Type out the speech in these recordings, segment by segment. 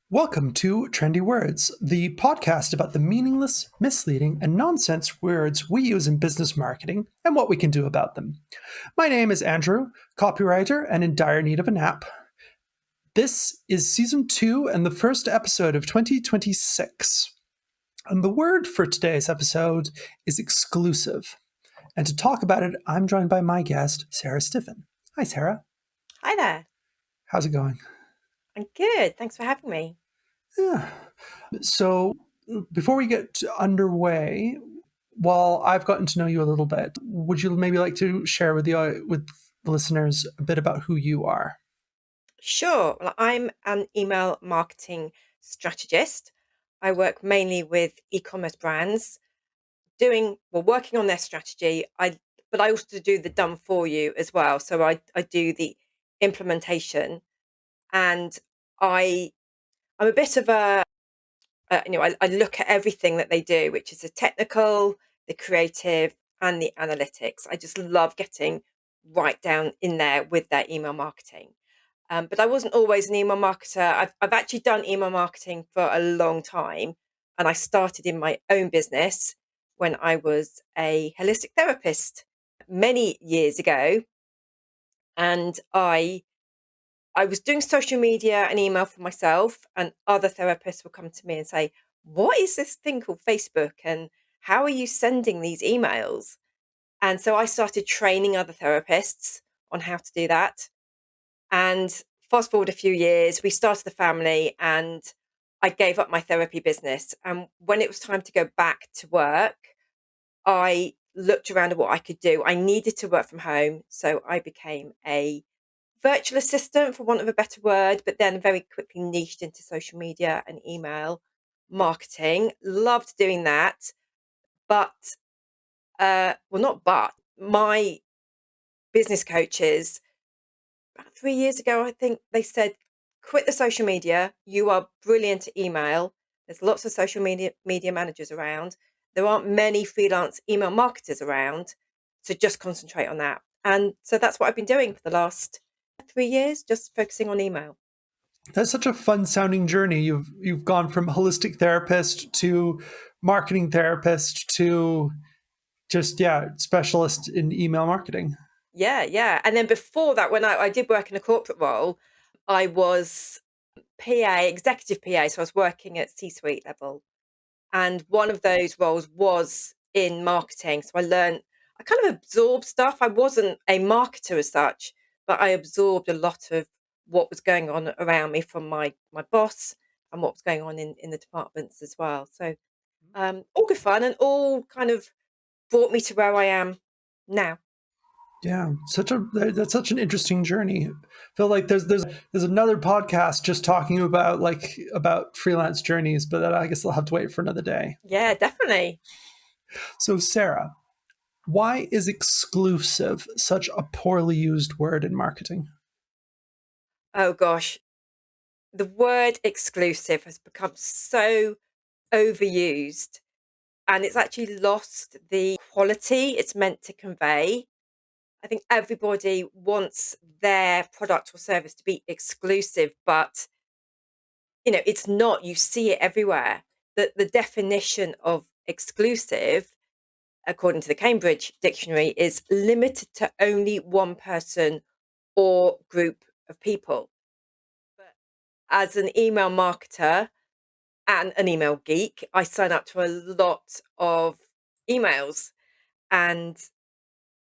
Welcome to Trendy Words, the podcast about the meaningless, misleading, and nonsense words we use in business marketing and what we can do about them. My name is Andrew, copywriter and in dire need of a nap. This is season 2 and the first episode of 2026. And the word for today's episode is exclusive. And to talk about it, I'm joined by my guest, Sarah Stiffin. Hi, Sarah. Hi there. How's it going? I'm good. Thanks for having me. Yeah. So, before we get underway, while I've gotten to know you a little bit, would you maybe like to share with the listeners a bit about who you are? Sure. Well, I'm an email marketing strategist. I work mainly with e-commerce brands, working on their strategy. But I also do the done for you as well. So I do the implementation, and I I'm a bit of I look at everything that they do, which is the technical, the creative, and the analytics. I just love getting right down in there with their email marketing. But I wasn't always an email marketer. I've actually done email marketing for a long time, and I started in my own business when I was a holistic therapist many years ago, and I was doing social media and email for myself, and other therapists would come to me and say, "What is this thing called Facebook? And how are you sending these emails?" And so I started training other therapists on how to do that. And fast forward a few years, we started a family, and I gave up my therapy business. And when it was time to go back to work, I looked around at what I could do. I needed to work from home. So I became a virtual assistant, for want of a better word, but then very quickly niched into social media and email marketing. Loved doing that. But, not but, my business coaches about 3 years ago, I think they said, quit the social media. You are brilliant at email. There's lots of social media managers around. There aren't many freelance email marketers around. So just concentrate on that. And so that's what I've been doing for the last 3 years, just focusing on email. That's such a fun sounding journey. You've gone from holistic therapist to marketing therapist to just specialist in email marketing. Yeah, yeah. And then before that, when I did work in a corporate role, I was PA, executive PA. So I was working at C suite level. And one of those roles was in marketing. So I kind of absorbed stuff. I wasn't a marketer as such, but I absorbed a lot of what was going on around me from my boss and what was going on in the departments as well. So all good fun, and all kind of brought me to where I am now. Yeah, that's such an interesting journey. I feel like there's another podcast just talking about about freelance journeys, but I guess I'll have to wait for another day. Yeah, definitely. So Sarah, why is exclusive such a poorly used word in marketing? Oh gosh, the word exclusive has become so overused, and it's actually lost the quality it's meant to convey. I think everybody wants their product or service to be exclusive, but it's not. You see it everywhere. The definition of exclusive, according to the Cambridge Dictionary, is limited to only one person or group of people. But as an email marketer and an email geek, I sign up to a lot of emails, and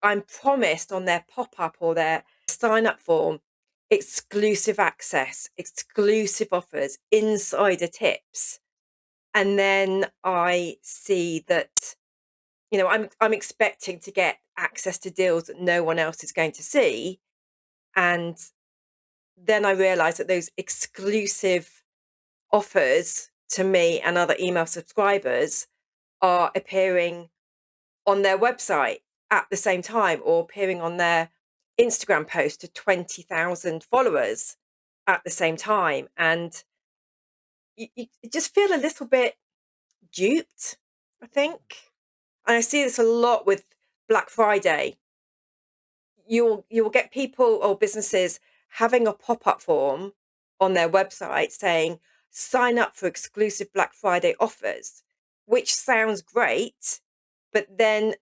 I'm promised on their pop up or their sign up form exclusive access, exclusive offers, insider tips. And then I see that, I'm expecting to get access to deals that no one else is going to see. And then I realize that those exclusive offers to me and other email subscribers are appearing on their website at the same time, or appearing on their Instagram post to 20,000 followers at the same time. And you just feel a little bit duped, I think. And I see this a lot with Black Friday. You'll get people or businesses having a pop-up form on their website saying, sign up for exclusive Black Friday offers, which sounds great, but then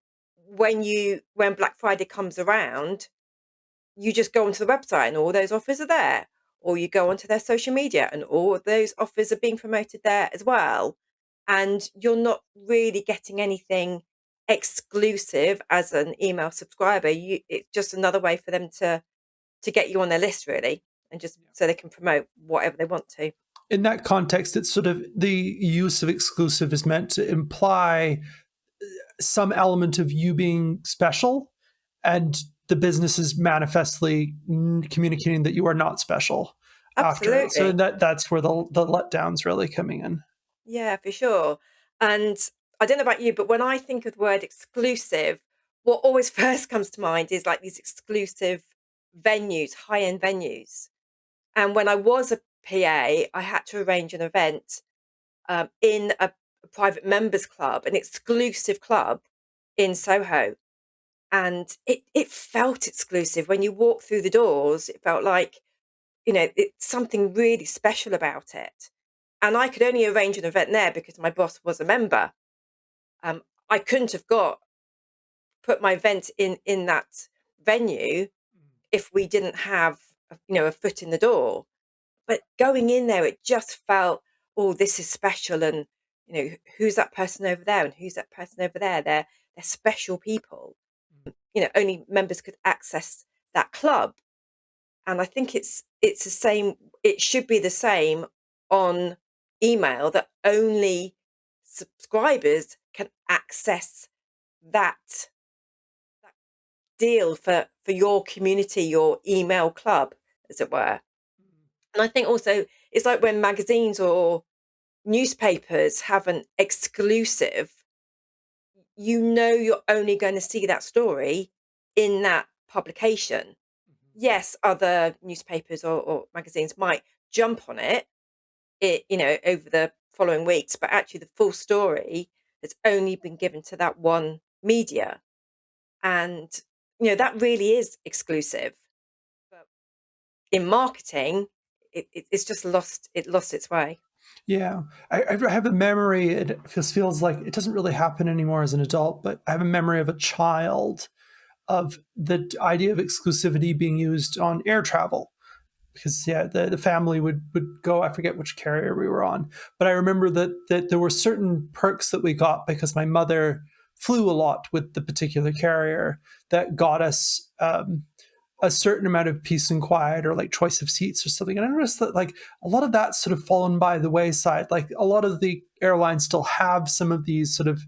when Black Friday comes around, you just go onto the website and all those offers are there, or you go onto their social media and all of those offers are being promoted there as well, and you're not really getting anything exclusive as an email subscriber. It's just another way for them to get you on their list, really, and just so they can promote whatever they want to. In that context, it's sort of the use of exclusive is meant to imply some element of you being special, and the business is manifestly communicating that you are not special after it. So Absolutely. that's where the letdown's really coming in. Yeah, for sure. And I don't know about you, but when I think of the word exclusive, what always first comes to mind is like these exclusive venues, high-end venues. And when I was a PA, I had to arrange an event in a private members club, an exclusive club in Soho. And it felt exclusive. When you walk through the doors, it felt like, it's something really special about it. And I could only arrange an event there because my boss was a member. I couldn't have got put my event in that venue if we didn't have a foot in the door. But going in there, it just felt, oh, this is special, and who's that person over there, and who's that person over there? They're special people. Only members could access that club, and I think it's the same. It should be the same on email, that only subscribers can access that that deal for your community, your email club, as it were. And I think also it's like when magazines or newspapers have an exclusive, you're only going to see that story in that publication. Yes, other newspapers or magazines might jump on it over the following weeks, but actually the full story has only been given to that one media. And that really is exclusive. But in marketing, it's just lost its way. Yeah, I have a memory. It feels like it doesn't really happen anymore as an adult, but I have a memory of a child of the idea of exclusivity being used on air travel, because yeah, the family would go. I forget which carrier we were on, but I remember that there were certain perks that we got because my mother flew a lot with the particular carrier that got us a certain amount of peace and quiet, or like choice of seats or something. And I noticed that like a lot of that's sort of fallen by the wayside. Like a lot of the airlines still have some of these sort of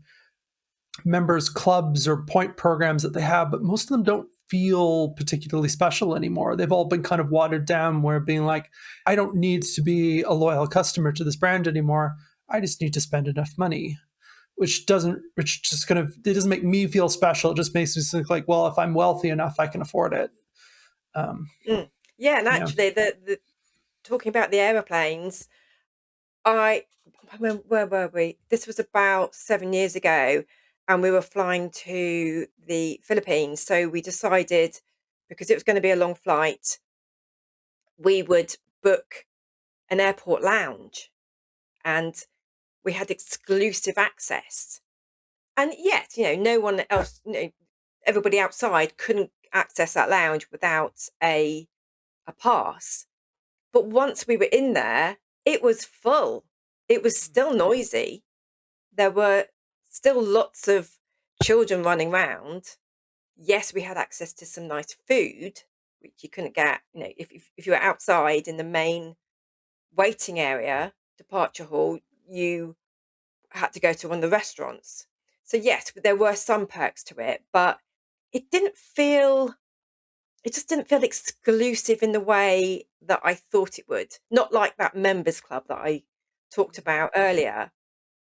members clubs or point programs that they have, but most of them don't feel particularly special anymore. They've all been kind of watered down, where being like, I don't need to be a loyal customer to this brand anymore. I just need to spend enough money. Which just kind of, it doesn't make me feel special. It just makes me think like, well, if I'm wealthy enough, I can afford it. Um, Mm. Yeah, and yeah. actually, the talking about the aeroplanes, I where were we? This was about 7 years ago, and we were flying to the Philippines. So we decided, because it was going to be a long flight, we would book an airport lounge, and we had exclusive access. And yet, no one else, everybody outside couldn't access that lounge without a pass. But once we were in there, it was full. It was still noisy. There were still lots of children running around. Yes, we had access to some nice food, which you couldn't get, if you were outside in the main waiting area, departure hall, you had to go to one of the restaurants. So yes, there were some perks to it, but it didn't feel it just didn't feel exclusive in the way that I thought it would. Not like that members club that I talked about earlier.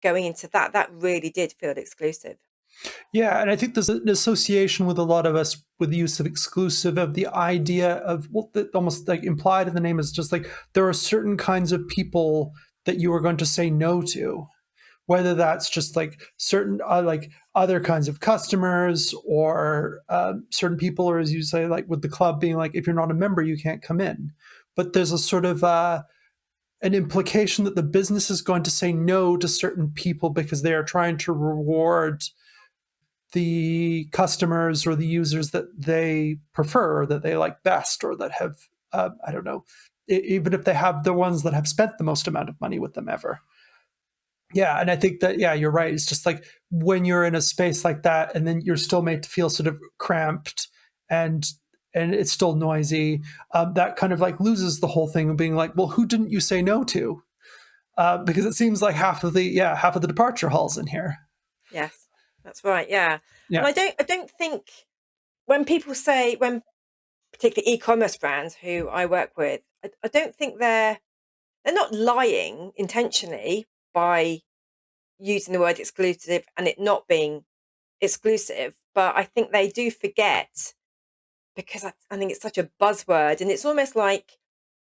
Going into that really did feel exclusive. Yeah, and I think there's an association with a lot of us with the use of exclusive, of the idea of what the, almost like implied in the name is just like there are certain kinds of people that you are going to say no to, whether that's just like certain like other kinds of customers, or certain people, or as you say, like with the club being like, if you're not a member, you can't come in. But there's a sort of an implication that the business is going to say no to certain people because they are trying to reward the customers or the users that they prefer or that they like best or that have I don't know, even if they have the ones that have spent the most amount of money with them ever. Yeah, and I think that yeah, you're right. It's just like when you're in a space like that, and then you're still made to feel sort of cramped and and it's still noisy. That kind of like loses the whole thing of being like, well, who didn't you say no to? Because it seems like half of the departure halls in here. Yes, that's right. Yeah, and Yeah, I don't think when people say when particularly e-commerce brands who I work with, I don't think they're not lying intentionally by using the word exclusive and it not being exclusive, but I think they do forget because I think it's such a buzzword, and it's almost like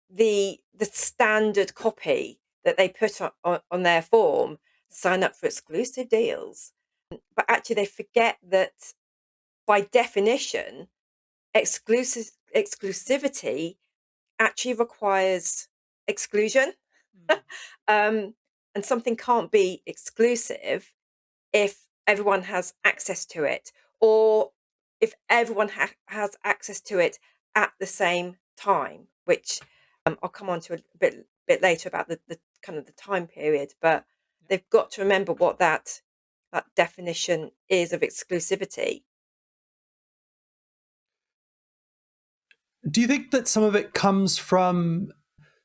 the standard copy that they put on their form, sign up for exclusive deals. But actually, they forget that by definition, exclusivity actually requires exclusion. um, and something can't be exclusive if everyone has access to it, or if everyone has access to it at the same time, which I'll come on to a bit later about the kind of the time period. But they've got to remember what that definition is of exclusivity. do you think that some of it comes from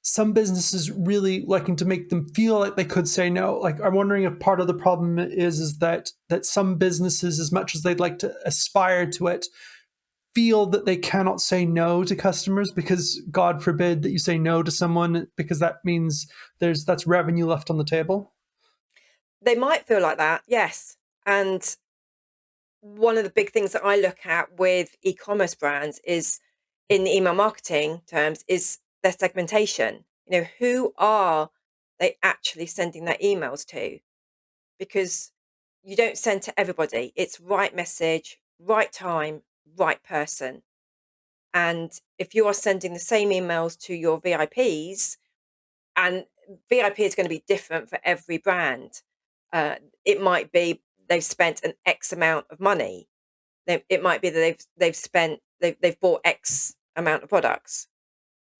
some businesses really liking to make them feel like they could say no? Like I'm wondering if part of the problem is that some businesses, as much as they'd like to aspire to it, feel that they cannot say no to customers because God forbid that you say no to someone because that means that's revenue left on the table. They might feel like that, yes. And one of the big things that I look at with e-commerce brands is in email marketing terms is their segmentation. Who are they actually sending their emails to? Because you don't send to everybody. It's right message, right time, right person. And if you are sending the same emails to your VIPs, and VIP is going to be different for every brand. Uh, it might be they've spent an X amount of money. It might be that they've bought X amount of products.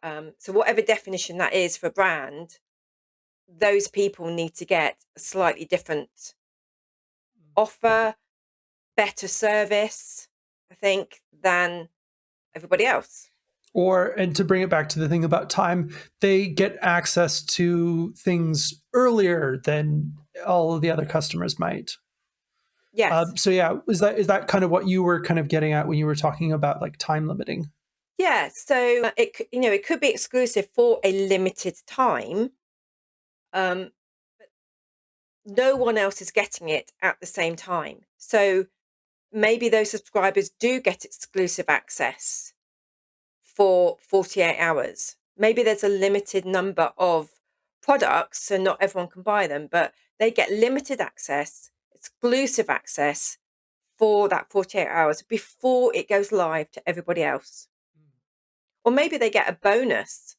So whatever definition that is for brand, those people need to get a slightly different offer, better service, I think, than everybody else. Or, and to bring it back to the thing about time, they get access to things earlier than all of the other customers might. Yes. So yeah, is that kind of what you were kind of getting at when you were talking about like time limiting? Yeah. So it could be exclusive for a limited time. Um, no one else is getting it at the same time. So maybe those subscribers do get exclusive access for 48 hours. Maybe there's a limited number of products, so not everyone can buy them, but they get limited access, exclusive access for that 48 hours before it goes live to everybody else. Or maybe they get a bonus,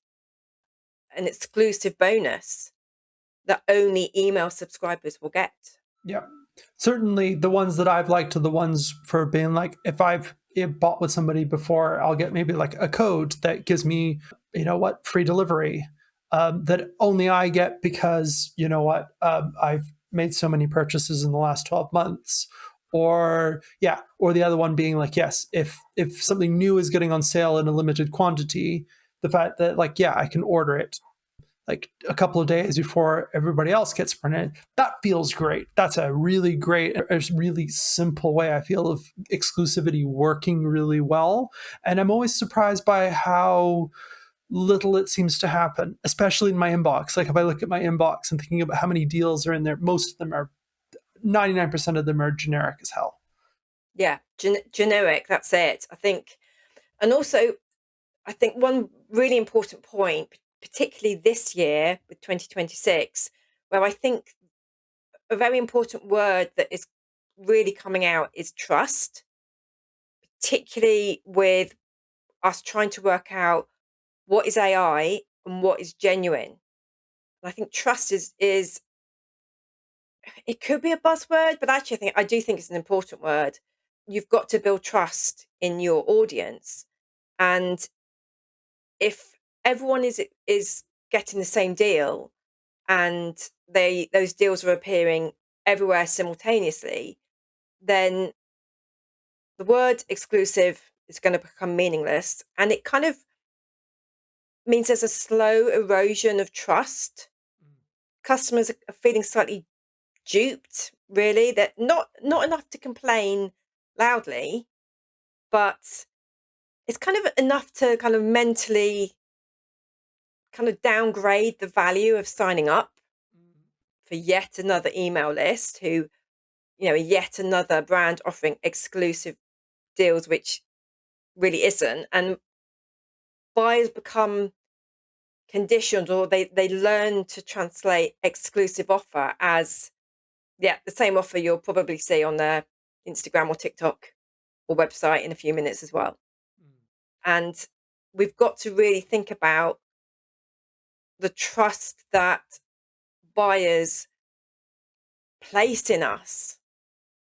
an exclusive bonus that only email subscribers will get. Yeah. Certainly the ones that I've liked are the ones for being like, if I've bought with somebody before, I'll get maybe like a code that gives me, free delivery, that only I get because, I've made so many purchases in the last 12 months. Or, yeah, or the other one being like, yes, if something new is getting on sale in a limited quantity, the fact that like, yeah, I can order it like a couple of days before everybody else gets printed. That feels great. That's a really great, a really simple way I feel of exclusivity working really well. And I'm always surprised by how little it seems to happen, especially in my inbox. Like if I look at my inbox and thinking about how many deals are in there, most of them are 99% of them are generic as hell. Yeah, generic, that's it. I think, and also, I think one really important point, particularly this year with 2026, where I think a very important word that is really coming out is trust, particularly with us trying to work out what is AI and what is genuine. And I think trust is it could be a buzzword, but actually I do think it's an important word. You've got to build trust in your audience. And if everyone is getting the same deal and those deals are appearing everywhere simultaneously, then the word exclusive is going to become meaningless, and it kind of means there's a slow erosion of trust. Customers are feeling slightly duped, really. That not enough to complain loudly, but it's kind of enough to kind of mentally kind of downgrade the value of signing up for yet another email list who, yet another brand offering exclusive deals, which really isn't. And buyers become conditioned, or they learn to translate exclusive offer as, yeah, the same offer you'll probably see on their Instagram or TikTok or website in a few minutes as well. And we've got to really think about the trust that buyers place in us.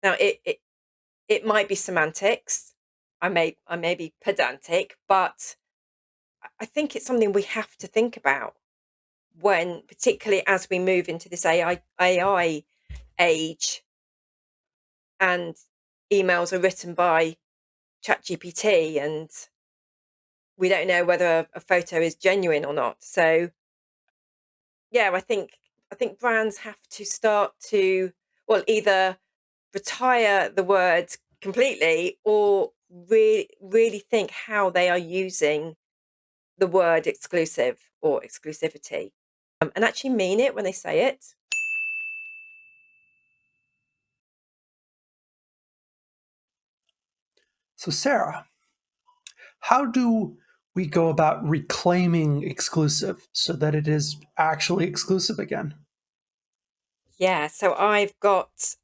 Now, it might be semantics. I may be pedantic, but I think it's something we have to think about when, particularly as we move into this AI age, and emails are written by ChatGPT, and we don't know whether a photo is genuine or not. So yeah, I think brands have to start to, well, either retire the word completely or really think how they are using the word exclusive or exclusivity, and actually mean it when they say it. So, Sarah, how do we go about reclaiming exclusive so that it is actually exclusive again? Yeah, so I've got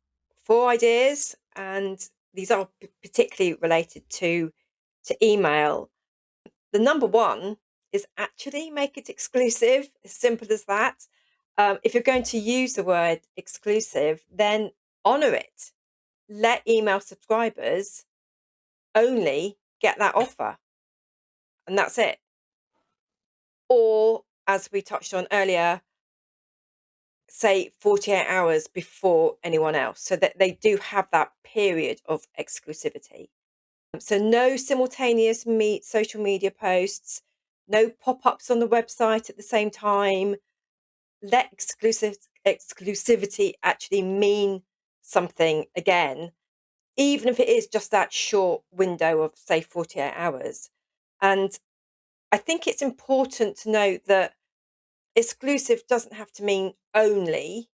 four ideas, and these are particularly related to email. The number one is actually make it exclusive, as simple as that. If you're going to use the word exclusive, then honor it. Let email subscribers only get that offer, and that's it. Or, as we touched on earlier, say 48 hours before anyone else, so that they do have that period of exclusivity. So, no simultaneous social media posts, no pop ups on the website at the same time. Let exclusivity actually mean something again, even if it is just that short window of, say, 48 hours. And I think it's important to note that exclusive doesn't have to mean only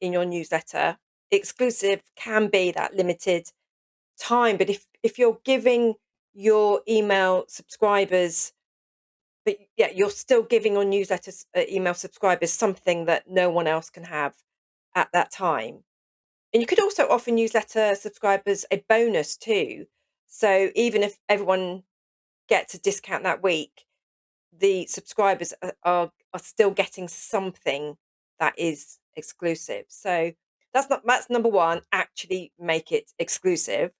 in your newsletter. Exclusive can be that limited time, but if you're giving your email subscribers, but yeah, you're still giving your newsletters email subscribers something that no one else can have at that time. And you could also offer newsletter subscribers a bonus too. So even if everyone gets a discount that week, the subscribers are still getting something that is exclusive. So that's number one. Actually, make it exclusive.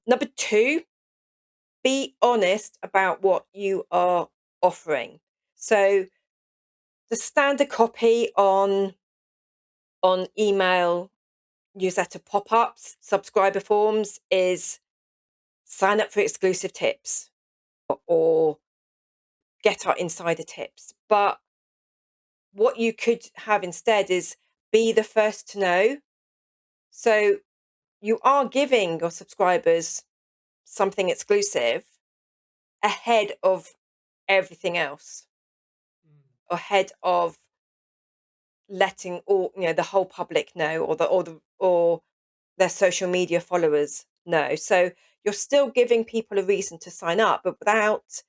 Number two, be honest about what you are offering. So the standard copy on email newsletter pop-ups, subscriber forms is sign up for exclusive tips or get our insider tips. But what you could have instead is be the first to know. So you are giving your subscribers something exclusive ahead of everything else, ahead of letting all, the whole public know, or their social media followers know. So you're still giving people a reason to sign up, but without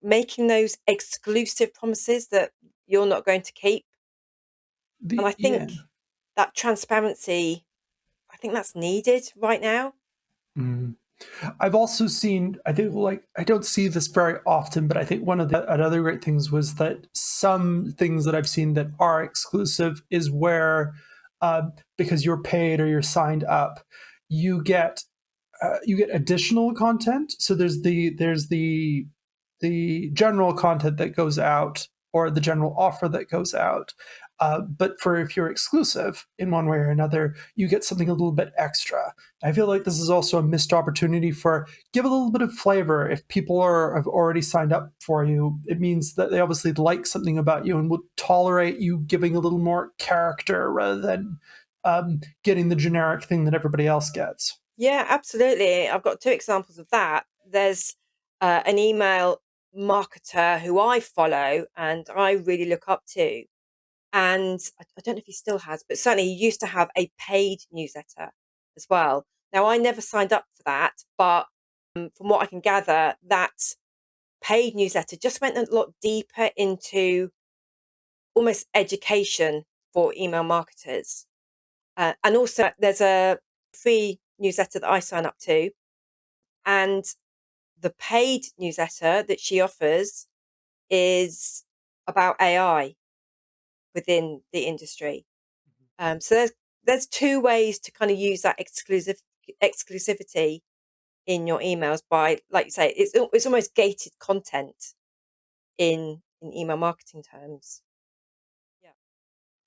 making those exclusive promises that you're not going to keep. And I Yeah. think that transparency, I think that's needed right now. Mm. I've also seen, I think, like, I don't see this very often, but I think one of the other great things was that some things that I've seen that are exclusive is where, because you're paid or you're signed up, you get you get additional content. So there's the general content that goes out, or the general offer that goes out. But for if you're exclusive in one way or another, you get something a little bit extra. I feel like this is also a missed opportunity for give a little bit of flavor. If people have already signed up for you, it means that they obviously like something about you and would tolerate you giving a little more character rather than getting the generic thing that everybody else gets. Yeah, absolutely. I've got two examples of that. There's an email marketer who I follow and I really look up to. And I don't know if he still has, but certainly he used to have a paid newsletter as well. Now, I never signed up for that, but from what I can gather, that paid newsletter just went a lot deeper into almost education for email marketers. And also, there's a free newsletter that I sign up to, and the paid newsletter that she offers is about AI within the industry. So there's two ways to kind of use that exclusivity in your emails by, like you say, it's almost gated content in email marketing terms. Yeah,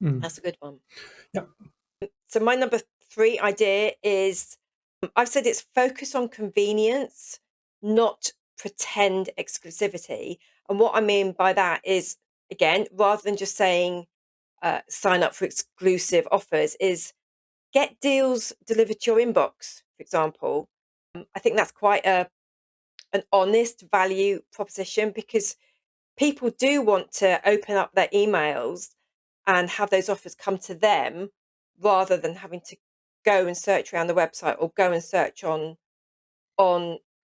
Mm. that's a good one. Yeah. So my number three idea is I've said it's focus on convenience, not pretend exclusivity. And what I mean by that is, again, rather than just saying sign up for exclusive offers, is get deals delivered to your inbox, for example. I think that's quite an honest value proposition because people do want to open up their emails and have those offers come to them rather than having to go and search around the website or go and search on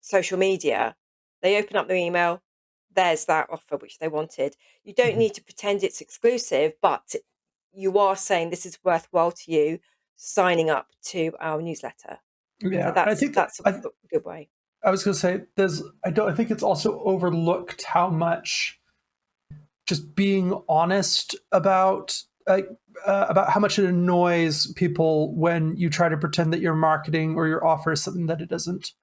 social media. They open up their email, there's that offer which they wanted. You don't Mhm. need to pretend it's exclusive, but you are saying this is worthwhile to you signing up to our newsletter. So Yeah, I think that's a I, good way. I was going to say there's. I don't. I think it's also overlooked how much just being honest about how much it annoys people when you try to pretend that your marketing or your offer is something that it isn't.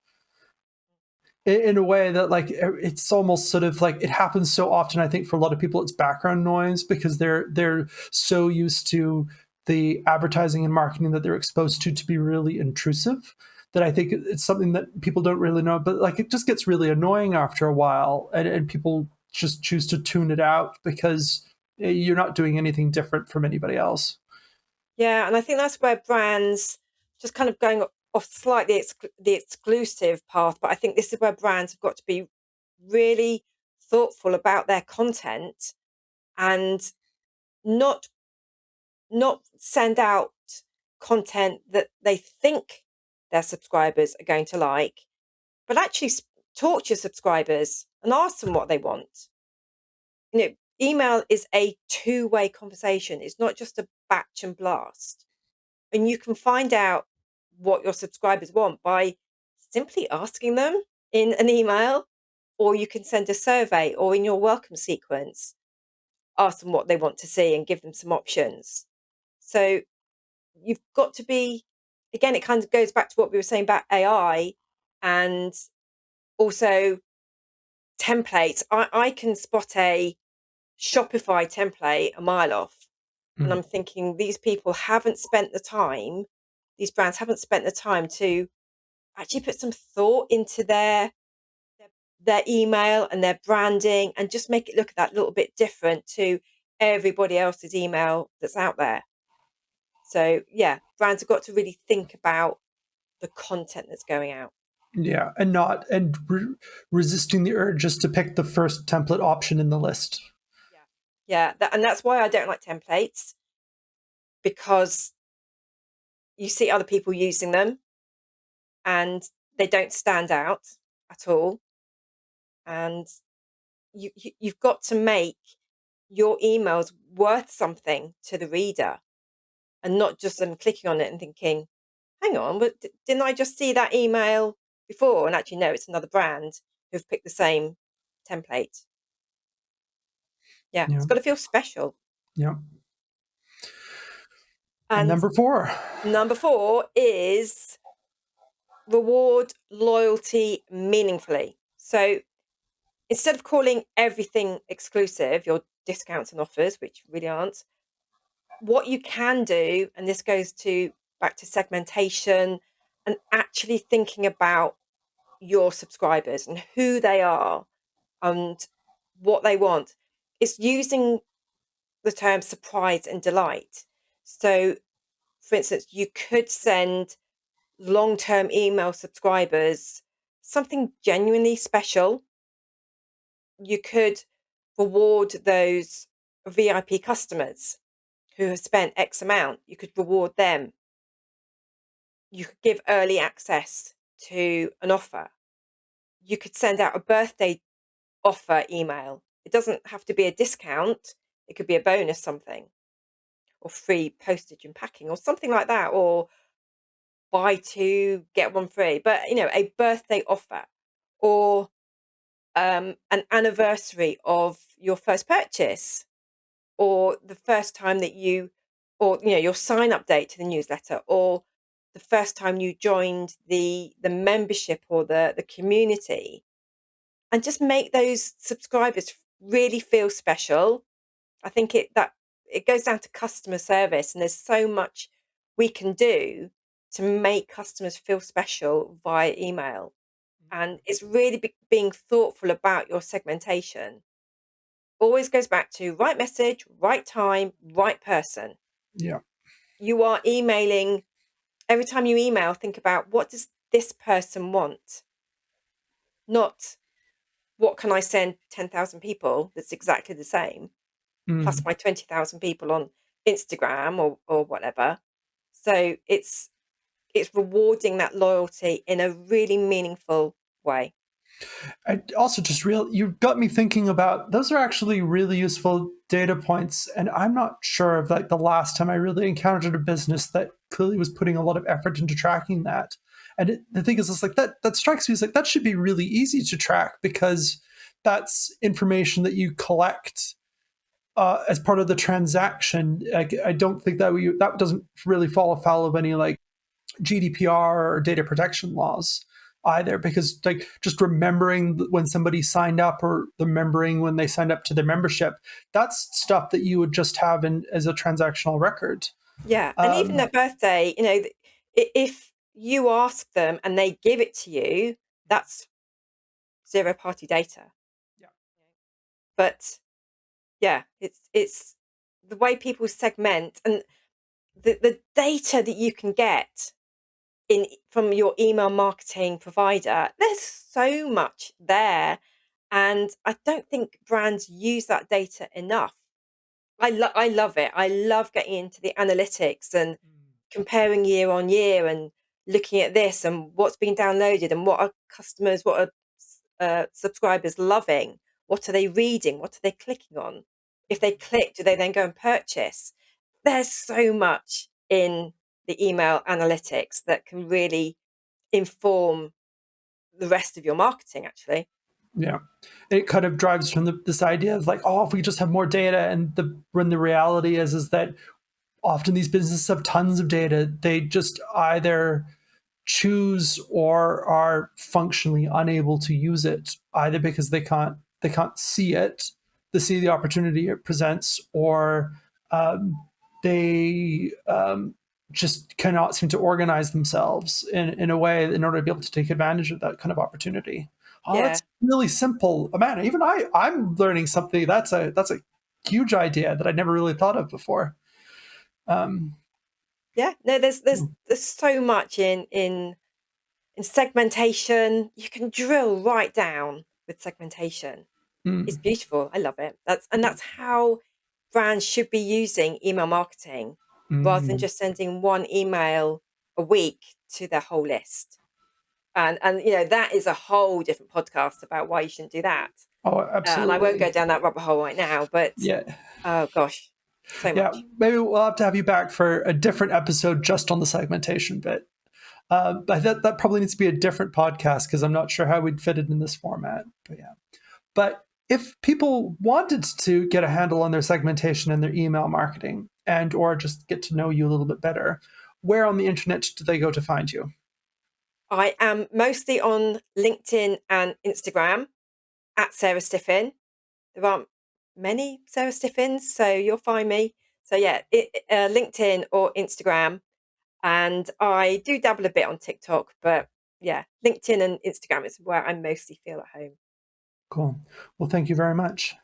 In a way that, like, it's almost sort of like it happens so often. I think for a lot of people it's background noise because they're so used to the advertising and marketing that they're exposed to be really intrusive, that I think it's something that people don't really know, but like it just gets really annoying after a while, and people just choose to tune it out because you're not doing anything different from anybody else. Yeah, and I think that's where brands just kind of going off slightly the exclusive path, but I think this is where brands have got to be really thoughtful about their content and not not send out content that they think their subscribers are going to like, but actually talk to your subscribers and ask them what they want. You know, email is a two-way conversation. It's not just a batch and blast. And you can find out what your subscribers want by simply asking them in an email, or you can send a survey or in your welcome sequence, ask them what they want to see and give them some options. So you've got to be, again, it kind of goes back to what we were saying about AI and also templates. I can spot a Shopify template a mile off. And Mm. I'm thinking these people haven't spent the time, these brands haven't spent the time to actually put some thought into their, their email and their branding and just make it look that little bit different to everybody else's email that's out there. So yeah, brands have got to really think about the content that's going out. Yeah, and not and resisting the urge just to pick the first template option in the list. Yeah. Yeah, and that's why I don't like templates because you see other people using them and they don't stand out at all. And you've got to make your emails worth something to the reader and not just them clicking on it and thinking, hang on, but didn't I just see that email before, and actually no, it's another brand who've picked the same template. Yeah, Yeah. it's got to feel special. Yeah. And And number four. number four is reward loyalty meaningfully. So instead of calling everything exclusive, your discounts and offers, which really aren't, what you can do, and this goes to back to segmentation and actually thinking about your subscribers and who they are and what they want, is using the term surprise and delight. So, for instance, you could send long term email subscribers something genuinely special. You could reward those VIP customers who have spent X amount. You could reward them. You could give early access to an offer. You could send out a birthday offer email. It doesn't have to be a discount, it could be a bonus something, or free postage and packing, or something like that, or buy two, get one free. But, a birthday offer, or an anniversary of your first purchase, or the first time that or your sign up date to the newsletter, or the first time you joined the membership or the community, and just make those subscribers really feel special. I think it goes down to customer service, and there's so much we can do to make customers feel special via email. And it's really being thoughtful about your segmentation. Always goes back to right message, right time, right person. Yeah. You are emailing, every time you email, think about, what does this person want? Not, what can I send 10,000 people that's exactly the same, plus Mm. my 20,000 people on Instagram or whatever. So it's rewarding that loyalty in a really meaningful way. I also just you got me thinking about those are actually really useful data points, and I'm not sure of like the last time I really encountered a business that clearly was putting a lot of effort into tracking that. And the thing is, it's like that strikes me as like that should be really easy to track because that's information that you collect as part of the transaction. I don't think that doesn't really fall afoul of any like GDPR or data protection laws either, because like just remembering when somebody signed up or remembering when they signed up to their membership, that's stuff that you would just have in as a transactional record. Yeah, and even Um, their birthday, if you ask them and they give it to you, that's zero party data. yeah. But yeah, it's the way people segment, and the data that you can get in from your email marketing provider. There's so much there, and I don't think brands use that data enough. I love it. I love getting into the analytics and comparing year on year and looking at this and what's been downloaded and what are customers, what are subscribers loving, what are they reading, what are they clicking on. If they click, do they then go and purchase? There's so much in the email analytics that can really inform the rest of your marketing, actually. Yeah, it kind of drives from this idea of like, oh, if we just have more data, and when the reality is that often these businesses have tons of data, they just either choose or are functionally unable to use it, either because they can't see it, they see the opportunity it presents, or um, they just cannot seem to organize themselves in a way in order to be able to take advantage of that kind of opportunity. Oh, Yeah. that's really simple, man. Even I'm learning something. That's a huge idea that I never really thought of before. Um, Yeah. No, there's so much in segmentation. You can drill right down with segmentation. It's mm, beautiful. I love it. That's how brands should be using email marketing, rather than mm. just sending one email a week to their whole list. And that is a whole different podcast about why you shouldn't do that. Oh, And I won't absolutely. go down that rabbit hole right now, but Yeah. oh gosh, so Yeah. much. Maybe we'll have to have you back for a different episode just on the segmentation bit. But that probably needs to be a different podcast because I'm not sure how we'd fit it in this format. But yeah. But if people wanted to get a handle on their segmentation and their email marketing and or just get to know you a little bit better, where on the internet do they go to find you? I am mostly on LinkedIn and Instagram at Sarah Stiffin. There aren't many Sarah Stiffins, so you'll find me. So yeah, LinkedIn or Instagram, and I do dabble a bit on TikTok, but yeah, LinkedIn and Instagram is where I mostly feel at home. Cool. Well, thank you very much.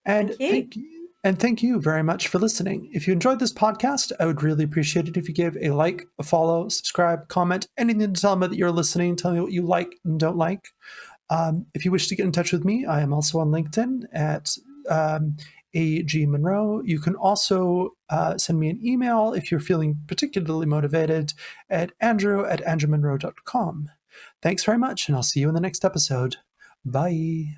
Thank you. And thank you very much for listening. If you enjoyed this podcast, I would really appreciate it if you give a like, a follow, subscribe, comment, anything to tell me that you're listening, tell me what you like and don't like. If you wish to get in touch with me, I am also on LinkedIn at AG Monroe. You can also send me an email if you're feeling particularly motivated at andrew@andrewmonroe.com. Thanks very much, and I'll see you in the next episode. Bye.